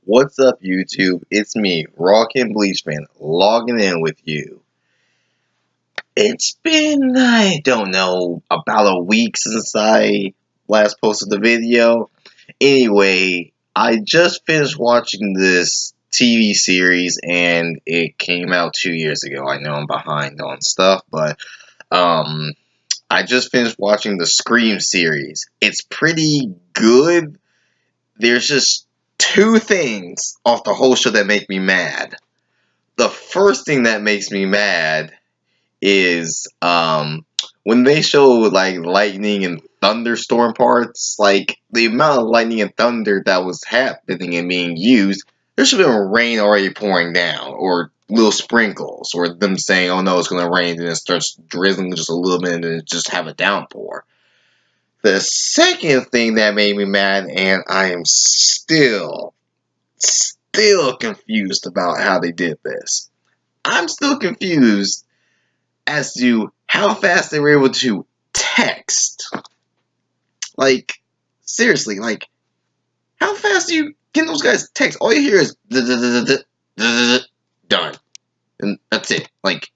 What's up, YouTube? It's me, Rawkin Bleachman, logging in with you. It's been, I don't know, about a week since I last posted the video. Anyway, I just finished watching this TV series and it came out 2 years ago. I know I'm behind on stuff, but I just finished watching the Scream series. It's pretty good. There's just two things off the whole show that make me mad. The first thing that makes me mad is when they show like lightning and thunderstorm parts, like the amount of lightning and thunder that was happening and being used, there should have been rain already pouring down, or little sprinkles, or them saying, oh no, it's gonna rain, and it starts drizzling just a little bit and then just have a downpour. The second thing that made me mad, and I am still confused about how they did this. I'm still confused as to how fast they were able to text. Like, seriously, like, how fast do you get those guys text? All you hear is done. And that's it. Like,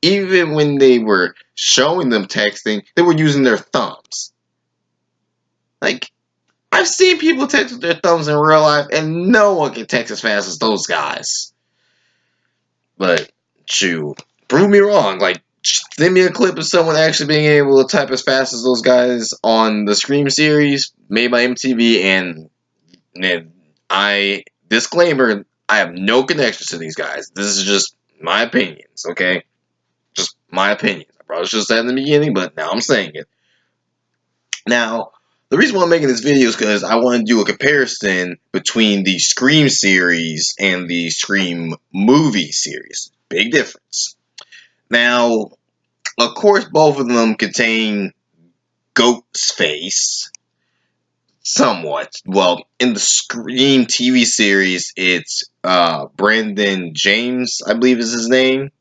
even when they were showing them texting, they were using their thumbs. Like, I've seen people text with their thumbs in real life, and no one can text as fast as those guys. But, shoot, prove me wrong. Like, send me a clip of someone actually being able to type as fast as those guys on the Scream series made by MTV, and disclaimer, I have no connections to these guys. This is just my opinions, okay? Just my opinions. I probably should have said in the beginning, but now I'm saying it. Now, the reason why I'm making this video is because I want to do a comparison between the Scream series and the Scream movie series. Big difference. Now, of course, both of them contain Ghostface. Somewhat. Well, in the Scream TV series, it's Brandon James, I believe is his name.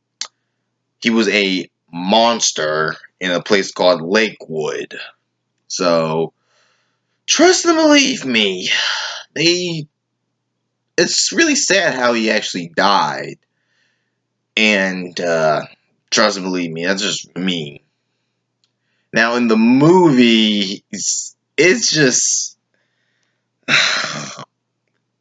He was a monster in a place called Lakewood. So, trust and believe me, it's really sad how he actually died. And, trust and believe me, that's just me. Now, in the movie, it's just...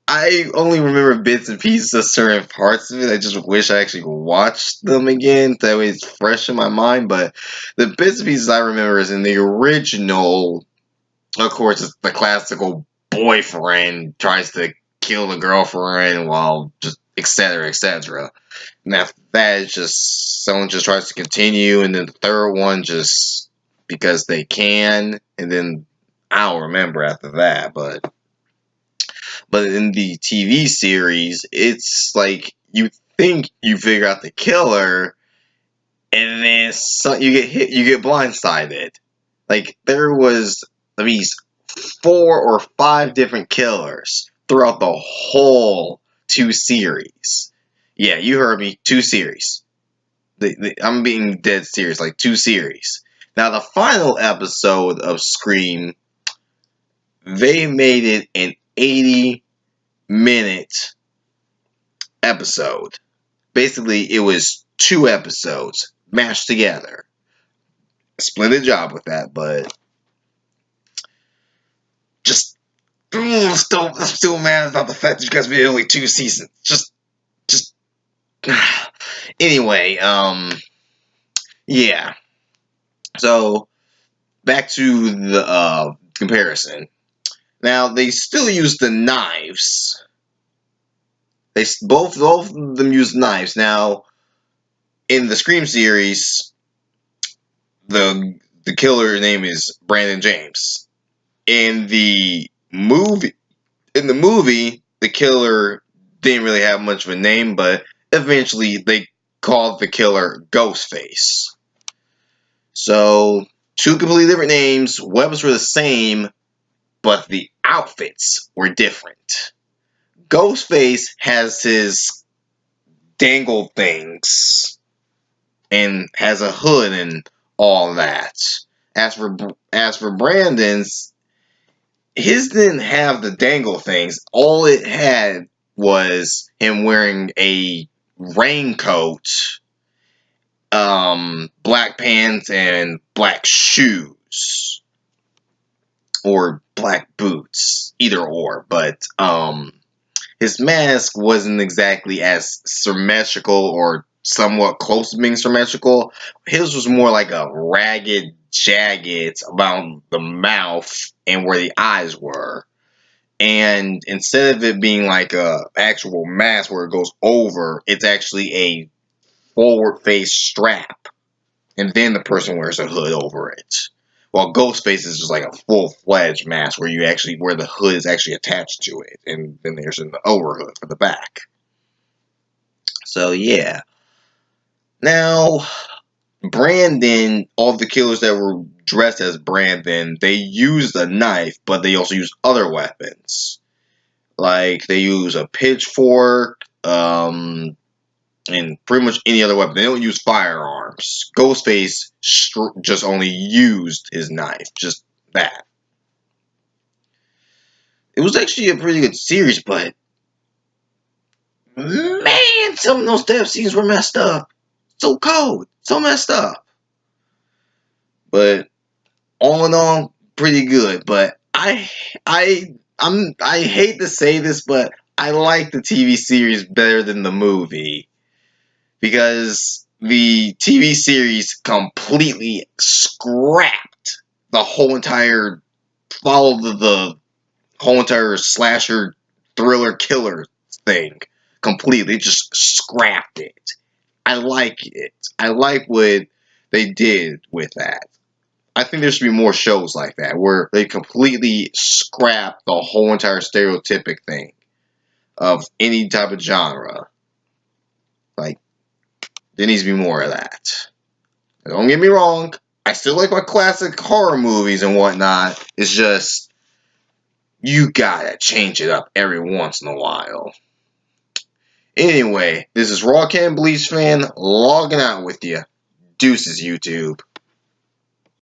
I only remember bits and pieces of certain parts of it. I just wish I actually watched them again. That way it's fresh in my mind. But the bits and pieces I remember is in the original, of course, it's the classical boyfriend tries to kill the girlfriend while just etc. etc. And after that, it's just someone just tries to continue. And then the third one just because they can. And then I don't remember after that. But in the TV series, it's like you think you figure out the killer, and then you get hit, you get blindsided. Like there was at least 4 or 5 different killers throughout the whole 2 series. Yeah, you heard me, 2 series. I'm being dead serious, like 2 series. Now the final episode of Scream, they made it an 80-minute episode. Basically, it was 2 episodes mashed together. Splendid job with that, but just I'm still mad about the fact that you guys made only 2 seasons. Just anyway, yeah. So back to the comparison. Now they still use the knives. Both of them use knives. Now, in the Scream series, the killer name is Brandon James. In the movie, the killer didn't really have much of a name, but eventually they called the killer Ghostface. So, 2 completely different names. Weapons were the same, but the outfits were different. Ghostface has his dangle things and has a hood and all that. As for Brandon's, his didn't have the dangle things. All it had was him wearing a raincoat, black pants, and black shoes. Or black boots. Either or. But, his mask wasn't exactly as symmetrical or somewhat close to being symmetrical. His was more like a ragged, jagged around the mouth and where the eyes were. And instead of it being like a actual mask where it goes over, it's actually a forward face strap. And then the person wears a hood over it. While Ghostface is just like a full-fledged mask where the hood is actually attached to it. And then there's an overhood for the back. So yeah. Now, Brandon, all the killers that were dressed as Brandon, they used a knife, but they also used other weapons. Like, they use a pitchfork, and pretty much any other weapon. They don't use firearms. Ghostface just only used his knife. Just that. It was actually a pretty good series, but man, some of those death scenes were messed up. So cold. So messed up. But all in all, pretty good. But I hate to say this, but I like the TV series better than the movie. Because the TV series completely scrapped the whole entire the whole entire slasher thriller killer thing completely. Just scrapped it. I like it. I like what they did with that. I think there should be more shows like that where they completely scrap the whole entire stereotypic thing of any type of genre. Like, there needs to be more of that. Don't get me wrong, I still like my classic horror movies and whatnot. It's just, you gotta change it up every once in a while. Anyway, this is Raw Can Bleach Fan logging out with you. Deuces, YouTube.